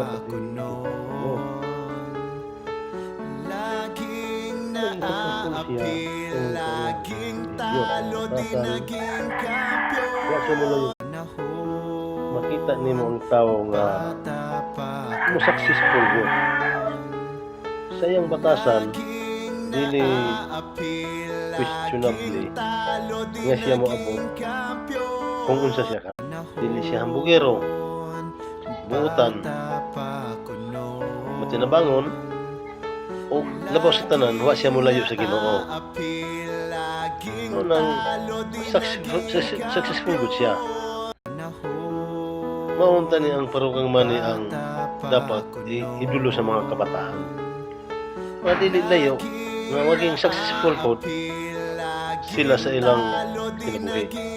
dapat mo. Laging Naging successful siya naapil, kung laging Diyos, talo, di batasan, naging wa siya mo lang kampiyon. makita nimo ang tao nga Bata pa mo successful yun. Sayang batasan, laging dili naapil, questionably laging talo, di nga siya mo abot naging kampiyon. kung unsa siya ka. Dili siya hambugero, buutan, matinabangon, o labaw sa tanan, wa siya mulayo sa Ginoo. No nang successful good siya. Maunta ni ang parukang mani ang dapat idulo sa mga kabataan. Mga dili layo nga maging successful po sila sa ilang kinabuhi.